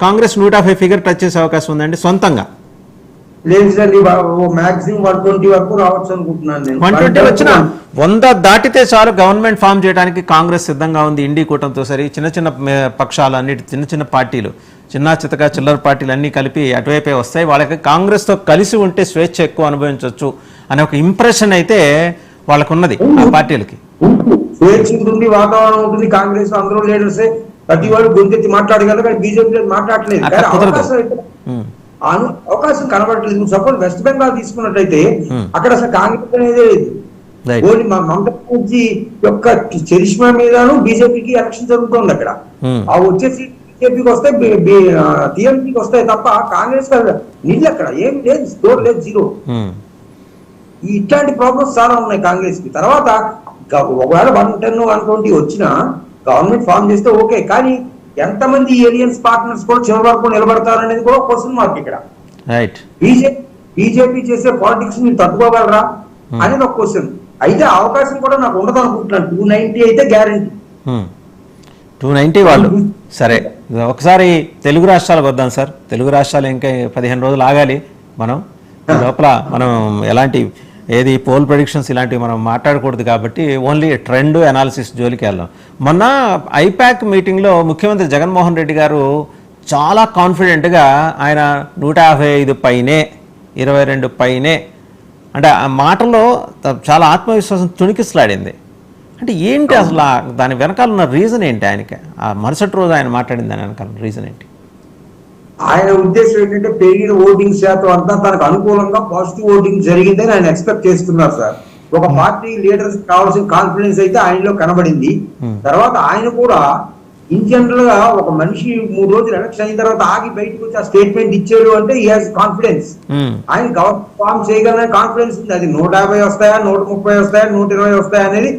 Congress 150 figure touch చేసే అవకాశం ఉందండి సొంతంగా? లేదు సార్, మాక్సిమం 120 వరకు రావచ్చు అనుకుంటున్నాను నేను. 120 వచ్చిన 100 దాటితే చాలు గవర్నమెంట్ ఫామ్ చేయడానికి కాంగ్రెస్ సిద్ధంగా ఉంది. ఇండి కూటమితో సరి చిన్న చిన్న పక్షాలు అన్నిటి చిన్న చిన్న పార్టీలు, చిన్న చితక చిల్లర పార్టీలు అన్నీ కలిపి అటువైపే వస్తాయి. వాళ్ళకి కాంగ్రెస్తో కలిసి ఉంటే స్వేచ్ఛ ఎక్కువ అనుభవించవచ్చు అనే ఒక ఇంప్రెషన్ అయితే వాళ్ళకున్నది ఆ పార్టీలకి. స్వేచ్ఛ ఉంటుంది, వాతావరణం ఉంటుంది. కాంగ్రెస్ అందరూ లీడర్సే, ప్రతి వాళ్ళు గొంతెత్తి మాట్లాడగలరు, కానీ బీజేపీ మాట్లాడలేదు. అవకాశం కనబడట్లేదు. సపోజ్ వెస్ట్ బెంగాల్ తీసుకున్నట్టయితే అక్కడ అసలు కాంగ్రెస్ అనేది లేదు. మమతా బెనర్జీ యొక్క చరిష్మా మీదను బీజేపీకి ఎలక్షన్ జరుగుతుంది అక్కడ. ఆ వచ్చేసి బీజేపీకి వస్తాయి, టీఎంపీకి వస్తాయి తప్ప కాంగ్రెస్ నిధులు అక్కడ ఏం లేదు, స్టోర్ లేదు, జీరో. ఇట్లాంటి ప్రాబ్లమ్స్ చాలా ఉన్నాయి కాంగ్రెస్ కి. తర్వాత ఒకవేళ 110, 120 వచ్చినా గవర్నమెంట్ ఫామ్ చేస్తే ఓకే, కానీ ఎంతమంది ఏలియన్స్ పార్ట్నర్స్ కూడా చివరి వరకు నిలబడతారు అనేది కూడా క్వశ్చన్ మార్క్ ఇక్కడ. బీజేపీ చేసే పాలిటిక్స్ మీరు తట్టుకోగలరా అనేది ఒక క్వశ్చన్. అయితే అవకాశం కూడా నాకు ఉండదు అనుకుంటున్నాను. 290 అయితే గ్యారంటీ. 290 వాళ్ళు సరే. ఒకసారి తెలుగు రాష్ట్రాలకు వద్దాం సార్. తెలుగు రాష్ట్రాలు ఇంకా 15 రోజులు ఆగాలి. మనం లోపల మనం ఎలాంటి ఏది పోల్ ప్రెడిక్షన్స్ ఇలాంటివి మనం మాట్లాడకూడదు కాబట్టి ఓన్లీ ట్రెండ్ అనాలిసిస్ జోలికి వెళ్దాం. మొన్న ఐపాక్ మీటింగ్లో ముఖ్యమంత్రి జగన్మోహన్ రెడ్డి గారు చాలా కాన్ఫిడెంట్గా ఆయన 155 పైనే, 22 పైనే అంటే ఆ మాటలో చాలా ఆత్మవిశ్వాసం తుణికిసలాడింది. అంటే ఏంటి అసలు దాని వెనకాల ఉన్న రీజన్ ఏంటి? ఆయనకి ఆ మరుసటి రోజు ఆయన మాట్లాడిన దాని వెనకాల రీజన్ ఏంటి? ఆయన ఉద్దేశం ఏంటంటే పెరిగిన ఓటింగ్ శాతం అంతా తనకు అనుకూలంగా పాజిటివ్ ఓటింగ్ జరిగిందని ఆయన ఎక్స్పెక్ట్ చేస్తున్నారు సార్. ఒక పార్టీ లీడర్స్ కావాల్సిన కాన్ఫిడెన్స్ అయితే ఆయనలో కనబడింది. తర్వాత ఆయన కూడా ఇన్ జనరల్ గా ఒక మనిషి 3 రోజులు ఎలక్షన్ అయిన తర్వాత ఆగి బయటకు వచ్చి ఆ స్టేట్మెంట్ ఇచ్చాడు అంటే ఈ హాజ్ కాన్ఫిడెన్స్. ఆయన గవర్నమెంట్ ఫామ్ చేయగలనే కాన్ఫిడెన్స్ ఉంది. అది 150 వస్తాయా, 130 వస్తాయా, 120 వస్తాయా అనేది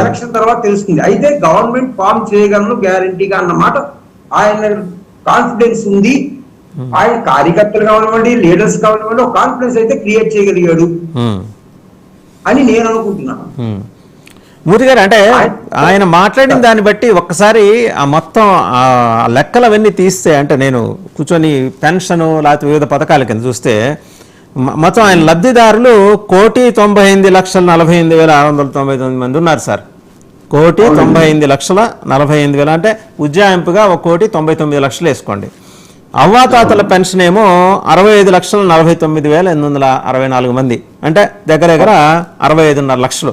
ఎలక్షన్ తర్వాత తెలుస్తుంది. అయితే గవర్నమెంట్ ఫామ్ చేయగలను గ్యారంటీగా అన్నమాట ఆయన కాన్ఫిడెన్స్ ఉంది. ఆయన కార్యకర్తలు కానివ్వండి, లీడర్స్ కానివ్వండి, ఒక కాన్ఫిడెన్స్ అయితే క్రియేట్ చేయగలిగాడు అని నేను అనుకుంటున్నాను. మూర్తి గారు, అంటే ఆయన మాట్లాడిన దాన్ని బట్టి ఒక్కసారి ఆ మొత్తం లెక్కలు అవన్నీ తీస్తే, అంటే నేను కూర్చొని పెన్షన్ లేకపోతే వివిధ పథకాల కింద చూస్తే మొత్తం ఆయన లబ్ధిదారులు 1,98,48,699 మంది ఉన్నారు సార్. 1,98,48,000 అంటే ఉజ్జాయింపుగా 1,99,00,000 వేసుకోండి. అవ్వాతాతల పెన్షన్ ఏమో 65,49,864 మంది, అంటే దగ్గర దగ్గర 65.5 లక్షలు.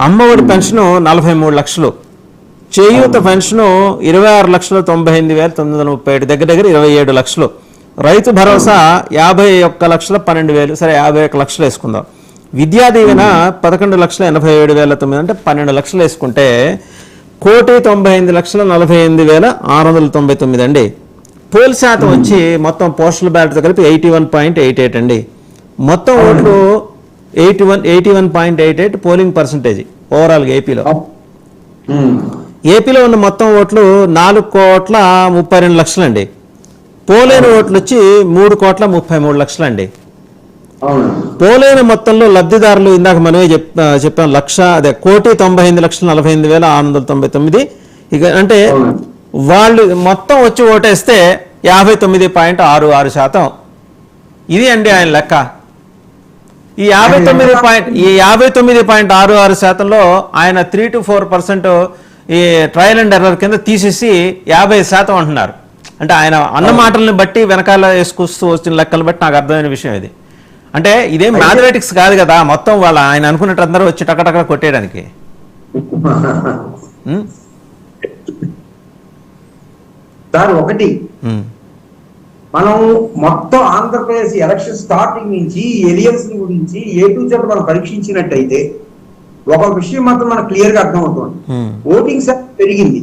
అమ్మఒడి పెన్షను 43 లక్షలు. చేయూత పెన్షను 26,98,937, దగ్గర దగ్గర 27 లక్షలు. రైతు భరోసా 51,12,000, సరే 51 లక్షలు వేసుకుందాం. విద్యా దీవెన 11,87,900, అంటే 12 లక్షలు వేసుకుంటే 1,98,48,699 అండి. పోల్ శాతం వచ్చి మొత్తం పోస్టల్ బ్యాలెట్తో కలిపి 81.88 అండి. మొత్తం ఓట్లు 81.88 పోలింగ్ పర్సంటేజ్ ఓవరాల్గా ఏపీలో. ఏపీలో ఉన్న మొత్తం ఓట్లు 4,32 లక్షలు అండి. పోలైన ఓట్లు వచ్చి 3,33 లక్షలు అండి. పోలైన మొత్తంలో లబ్ధిదారులు ఇందాక మనమే చెప్పాం 1,98,48,699. ఇక అంటే వాళ్ళు మొత్తం వచ్చి ఓటేస్తే 59.66%. ఇది అండి ఆయన లెక్క. ఈ 59.66%లో ఆయన 3 to 4% ఈ ట్రయల్ అండ్ ఎర్రర్ కింద తీసేసి 50% అంటున్నారు. అంటే ఆయన అన్న మాటలను బట్టి వెనకాల వేసుకొస్తూ వచ్చిన లెక్కలు బట్టి నాకు అర్థమైన విషయం ఇది. అంటే ఇదేం మ్యాథమెటిక్స్ కాదు కదా, మొత్తం వాళ్ళ ఆయన అనుకున్నట్టు అందరూ వచ్చి టకటక కొట్టేయడానికి. సార్ ఒకటి, మనం మొత్తం ఆంధ్రప్రదేశ్ ఎలక్షన్ స్టార్టింగ్ నుంచి ఎలియన్స్ గురించి A to Z మనం పరీక్షించినట్టయితే ఒక విషయం మాత్రం మనకు క్లియర్ గా అర్థమవుతుంది. ఓటింగ్ శాతం పెరిగింది.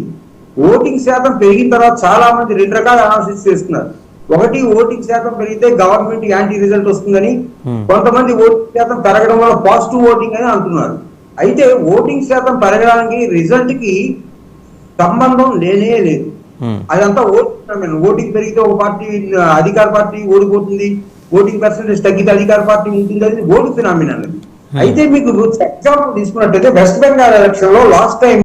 ఓటింగ్ శాతం పెరిగిన తర్వాత చాలా మంది 2 రకాల అనాలిసిస్ చేస్తున్నారు. ఒకటి, ఓటింగ్ శాతం పెరిగితే గవర్నమెంట్ యాంటీ రిజల్ట్ వస్తుందని, కొంతమంది ఓటింగ్ శాతం పెరగడం వల్ల పాజిటివ్ ఓటింగ్ అని అంటున్నారు. అయితే ఓటింగ్ శాతం పెరగడానికి రిజల్ట్ కి సంబంధం లేనే లేదు. అదంతా ఓటింగ్ పెరిగితే ఒక పార్టీ అధికార పార్టీ ఓడిపోతుంది, ఓటింగ్ పర్సెంటేజ్ తగ్గితే అధికార పార్టీ ఉంటుంది, అది ఓటు ఫినామినా. అయితే మీకు ఎగ్జాంపుల్ తీసుకున్నట్టయితే వెస్ట్ బెంగాల్ ఎలక్షన్ లో లాస్ట్ టైం